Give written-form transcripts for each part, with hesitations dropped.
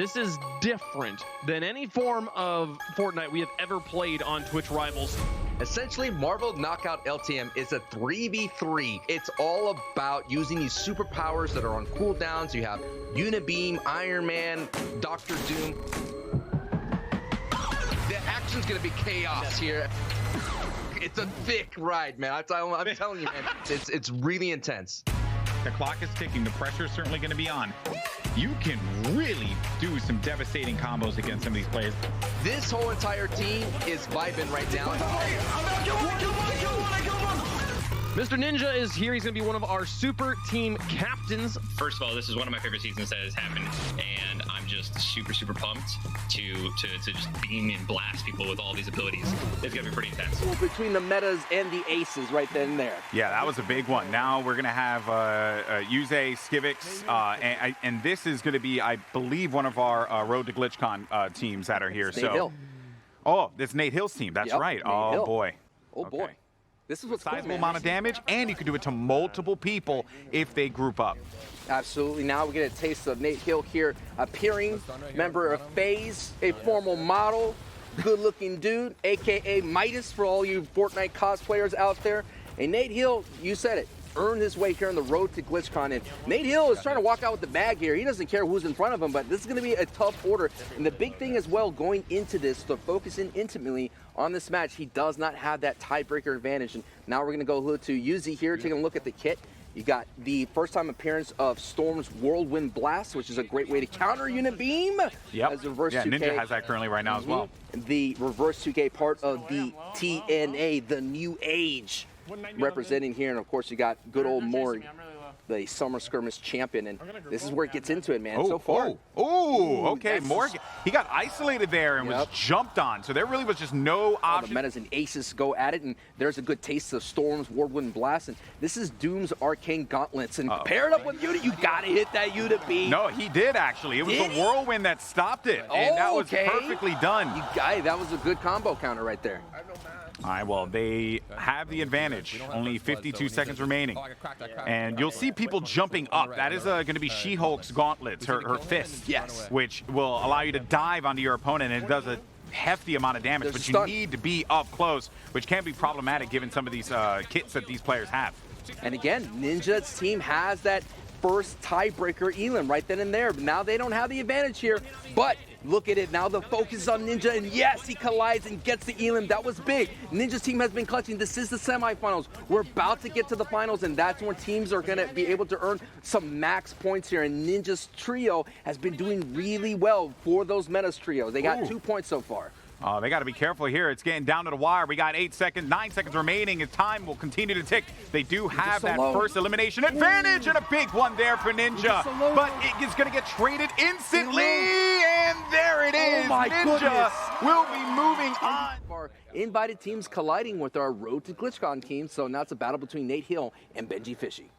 This is different than any form of Fortnite we have ever played on Twitch Rivals. Essentially, Marvel Knockout LTM is a 3v3. It's all about using these superpowers that are on cooldowns. You have Unibeam, Iron Man, Doctor Doom. The action's gonna be chaos here. It's a thick ride, man. I'm telling you, man. It's really intense. The clock is ticking. The pressure is certainly going to be on. You can really do some devastating combos against some of these players. This whole entire team is vibing right now. Mr. Ninja is here. He's going to be one of our super team captains. First of all, this is one of my favorite seasons that has happened, and I'm just super, super pumped to just beam and blast people with all these abilities. It's going to be pretty intense. Well, between the metas and the aces right then and there. Yeah, that was a big one. Now we're going to have Euzey, Skivex, and this is going to be, I believe, one of our Road to GlitchCon teams that are here. Nate Hill. Oh, it's Nate Hill's team. That's right. Nate Hill. Boy. Oh, boy. Okay. This is what's cool, Sizable man. amount of damage, and you can do it to multiple people if they group up. Absolutely. Now we get a taste of Nate Hill here, appearing member of FaZe, a formal model, good-looking dude, a.k.a. Midas for all you Fortnite cosplayers out there. And Nate Hill, you said it, earned his way here on the road to GlitchCon. And Nate Hill is trying to walk out with the bag here. He doesn't care who's in front of him, but this is going to be a tough order. And the big thing as well, going into this, to focus in intimately on this match, he does not have that tiebreaker advantage. And now we're going to go to Euzey here, taking a look at the kit. You got the first-time appearance of Storm's Whirlwind Blast, which is a great way to counter Unibeam. Yep. As reverse yeah, 2K. Ninja has that currently right now as well. The reverse 2K part of the TNA, the New Age, representing here. And of course, you got good old Morg, the Summer Skirmish champion, and this is where it gets into it, man. So far. Okay, Morg, he got isolated there and was jumped on, so there really was just no option. The metas and aces go at it, and there's a good taste of Storm's Whirlwind Blast, and this is Doom's Arcane Gauntlets, and paired up with Yuta, you gotta hit that Yuta beat. No, he did actually. It was the whirlwind that stopped it, and that was perfectly done. That was a good combo counter right there. All right, well, they have the advantage. Only 52 seconds remaining. And you'll see people jumping up. That is going to be She-Hulk's gauntlets, her fist. Yes. Which will allow you to dive onto your opponent, and it does a hefty amount of damage. But you need to be up close, which can be problematic given some of these kits that these players have. And again, Ninja's team has that first tiebreaker elim right then and there. But now they don't have the advantage here, but look at it. Now the focus is on Ninja, and yes, he collides and gets the elim. That was big. Ninja's team has been clutching. This is the semifinals. We're about to get to the finals, and that's when teams are going to be able to earn some max points here. And Ninja's trio has been doing really well for those metas trios. They got 2 points so far. They got to be careful here. It's getting down to the wire. We got 9 seconds remaining. As time will continue to tick. They do have that first elimination advantage, and a big one there for Ninja. But it is going to get traded instantly, and there it is. Ninja will be moving on. Our invited teams colliding with our Road to GlitchCon team, so now it's a battle between Nate Hill and Benji Fishy.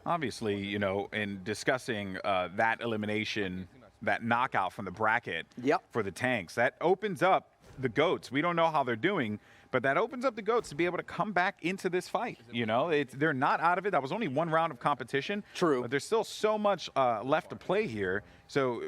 Obviously, you know, in discussing that elimination, that knockout from the bracket for the tanks, that opens up the GOATs. We don't know how they're doing, but that opens up the GOATs to be able to come back into this fight. You know, they're not out of it. That was only one round of competition. True. But there's still so much left to play here. So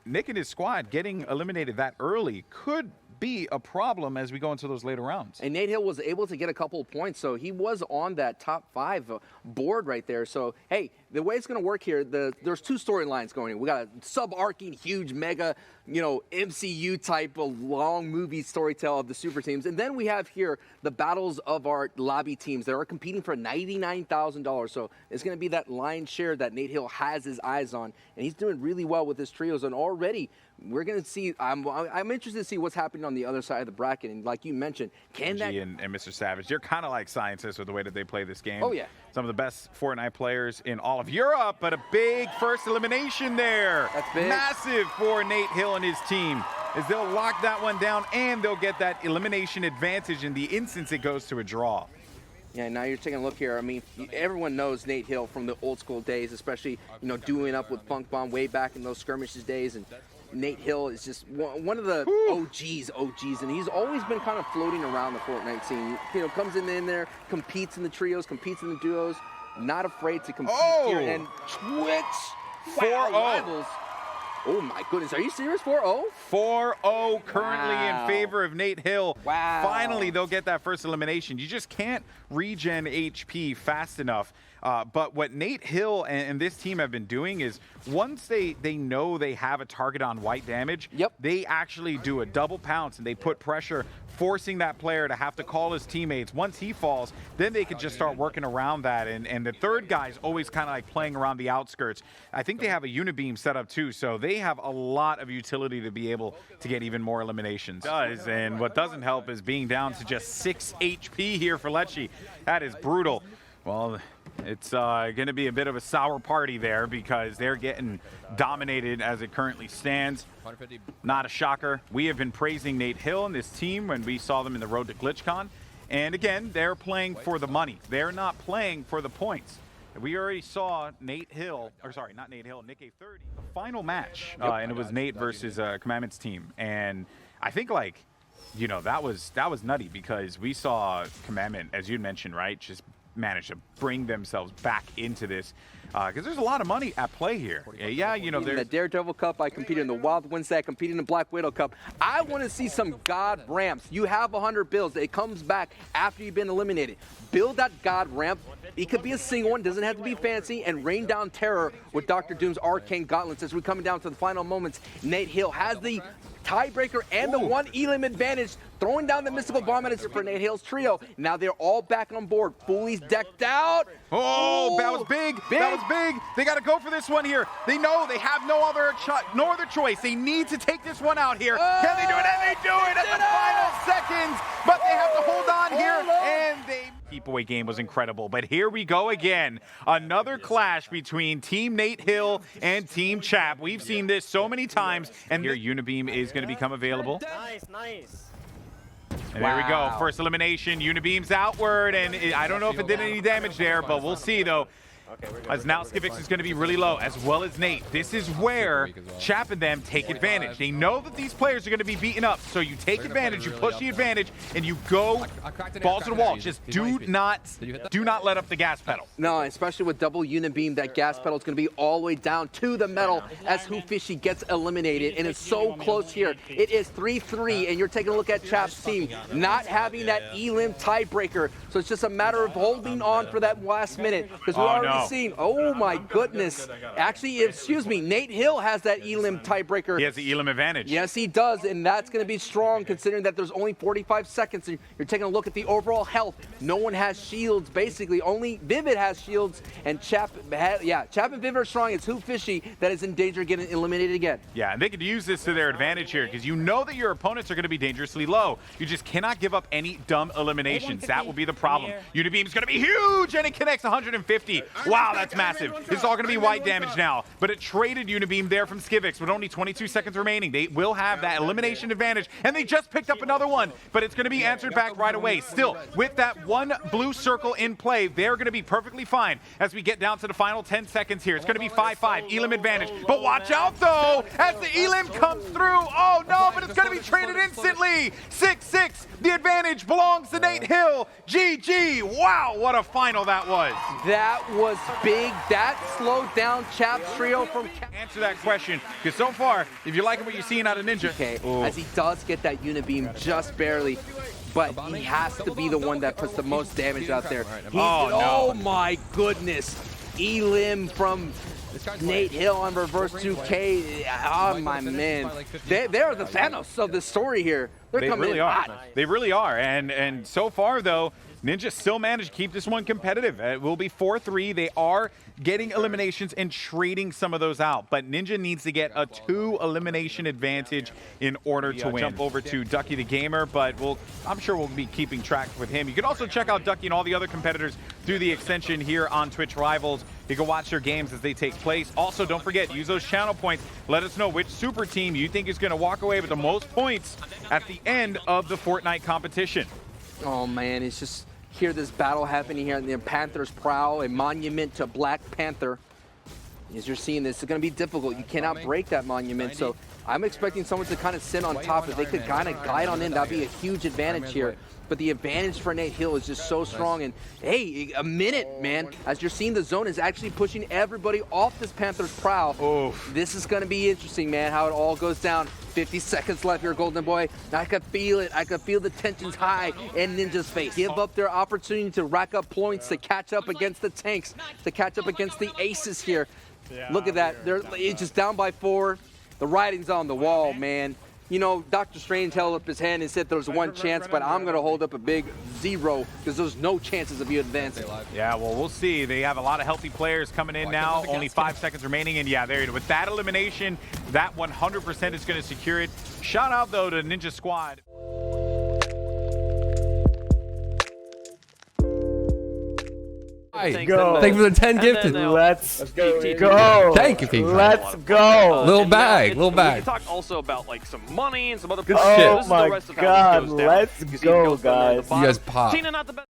Nick and his squad getting eliminated that early could be a problem as we go into those later rounds. And Nate Hill was able to get a couple of points, so he was on that top 5 board right there. So, hey, the way it's going to work here, there's 2 storylines going in. We got a sub-arcing, huge, mega, you know, MCU type of long movie storytell of the super teams. And then we have here the battles of our lobby teams that are competing for $99,000. So it's going to be that lion's share that Nate Hill has his eyes on. And he's doing really well with his trios. And already we're going to see, I'm interested to see what's happening on the other side of the bracket. And like you mentioned, can that... And Mr. Savage, they're kind of like scientists with the way that they play this game. Oh, yeah. Some of the best Fortnite players in all of Europe, but a big first elimination there. That's big. Massive for Nate Hill and his team, as they'll lock that one down, and they'll get that elimination advantage in the instance it goes to a draw. Yeah, now you're taking a look here. I mean, everyone knows Nate Hill from the old school days, especially, you know, doing up with Funk Bomb way back in those skirmishes days. And Nate Hill is just one of the OGs, and he's always been kind of floating around the Fortnite scene. You know, comes in there, competes in the trios, competes in the duos, not afraid to compete here. And Twitch, 4-0. rivals. Oh my goodness, are you serious? 4-0? 4-0 currently Wow. in favor of Nate Hill. Wow. Finally, they'll get that first elimination. You just can't regen HP fast enough. But what Nate Hill and this team have been doing is once they know they have a target on white damage, they actually do a double pounce and they put pressure, forcing that player to have to call his teammates. Once he falls, then they could just start working around that. And the third guy's always kind of like playing around the outskirts. I think they have a unibeam set up too, so they have a lot of utility to be able to get even more eliminations. And what doesn't help is being down to just 6 HP here for Lecce. That is brutal. Well, it's going to be a bit of a sour party there because they're getting dominated as it currently stands. Not a shocker. We have been praising Nate Hill and this team when we saw them in the road to GlitchCon. And again, they're playing for the money. They're not playing for the points. We already saw Nate Hill, or sorry, not Nate Hill, Nick A30. The final match, and it was Nate versus Commandment's team. And I think like, you know, that was nutty because we saw Commandment, as you mentioned, right, just manage to bring themselves back into this because there's a lot of money at play here. Yeah, you know, In there's the Daredevil Cup, I competed in the Wild Wednesday, I competed in the Black Widow Cup. I want to see some God ramps. You have 100 builds. It comes back after you've been eliminated. Build that God ramp. It could be a single one, doesn't have to be fancy, and rain down terror with Dr. Doom's Arcane Gauntlets. As we're coming down to the final moments, Nate Hill has the tiebreaker and the one elim advantage, throwing down the mystical bomb at it for Nate Hill's trio. Now they're all back on board. Fooley's decked out. Oh, that was big. That was big. They got to go for this one here. They know they have no other choice. They need to take this one out here. Can they do it? And they do it at the final seconds. But they have to hold on here. And they keep away game was incredible. But here we go again. Another clash between Team Nate Hill and Team Chap. We've seen this so many times. And your Unibeam is going to become available. Nice. And there we go. First elimination. Unibeam's outward. And I don't know if it did any damage there, but we'll see, though. As now Skivex is going to be really low, as well as Nate. This is where Chap and them take advantage. They know that these players are going to be beaten up, so you take advantage, you push the advantage, and you go balls to the wall. Just do not let up the gas pedal. No, especially with double Unibeam, that gas pedal is going to be all the way down to the metal as Fishy gets eliminated, and it's so close here. It is 3-3, and you're taking a look at Chap's team, not having that elim tiebreaker, so it's just a matter of holding on for that last minute, because we're already seen. Oh my goodness. Actually, excuse me, Nate Hill has that elim tiebreaker. He has the elim advantage. Yes, he does, and that's going to be strong considering that there's only 45 seconds. You're taking a look at the overall health. No one has shields, basically. Only Vivid has shields, and Chap and Vivid are strong. It's Fishy that is in danger of getting eliminated again. Yeah, and they could use this to their advantage here because you know that your opponents are going to be dangerously low. You just cannot give up any dumb eliminations. That will be the problem. Unibeam's going to be huge, and it connects 150. Wow, that's massive. This is all going to be white damage now. But it traded Unibeam there from Skivex with only 22 seconds remaining. They will have that elimination advantage, and they just picked up another one, but it's going to be answered back right away. Still, with that one blue circle in play, they're going to be perfectly fine as we get down to the final 10 seconds here. It's going to be 5-5, elim advantage. But watch out, though, as the elim comes through. Oh, no, but it's going to be traded instantly. 6-6. The advantage belongs to Nate Hill. GG. Wow, what a final that was. That was big. That slowed down Chap's trio from... Answer that question, because so far, if you like what you're seeing out of Ninja... Okay, as he does get that Unibeam just barely, but he has to be the one that puts the most damage out there. Oh my goodness. Elim from Nate Hill on reverse 2K. Oh my man. They're the Thanos of the story here. They're coming really in are. hot. They really are. And so far, though, Ninja still managed to keep this one competitive. It will be 4-3. They are getting eliminations and trading some of those out. But Ninja needs to get a 2 elimination advantage in order to win. Jump over to Ducky the Gamer, but I'm sure we'll be keeping track with him. You can also check out Ducky and all the other competitors through the extension here on Twitch Rivals. You can watch their games as they take place. Also, don't forget, use those channel points. Let us know which super team you think is going to walk away with the most points at the end of the Fortnite competition. Oh man, it's just... Hear this battle happening here in the Panther's Prow, a monument to Black Panther. As you're seeing this, it's going to be difficult. You cannot break that monument, so I'm expecting someone to kind of sit on top. If they could kind of glide on in, that'd be a huge advantage here. But the advantage for Nate Hill is just so strong. And hey, a minute, man. As you're seeing, the zone is actually pushing everybody off this Panther's prow. Oof. This is going to be interesting, man, how it all goes down. 50 seconds left here, Golden Boy. I could feel it. I could feel the tensions high in Ninja's face. Give up their opportunity to rack up points, to catch up against the tanks, to catch up against the aces here. Look at that. They're just down by 4. The writing's on the wall, man. You know, Dr. Strange held up his hand and said there was one chance, but I'm going to hold up a big 0 because there's no chances of you advancing. Yeah, well, we'll see. They have a lot of healthy players coming in now. Only 5 seconds remaining, and yeah, there you go. With that elimination, that 100% is going to secure it. Shout out, though, to Ninja Squad. Thank you for the 10 gifted. Let's go. Thank you, people. Let's go. Little bag. We can talk also about like some money and some other. Oh my God. Let's go, guys. You guys pop. Tina, not the best.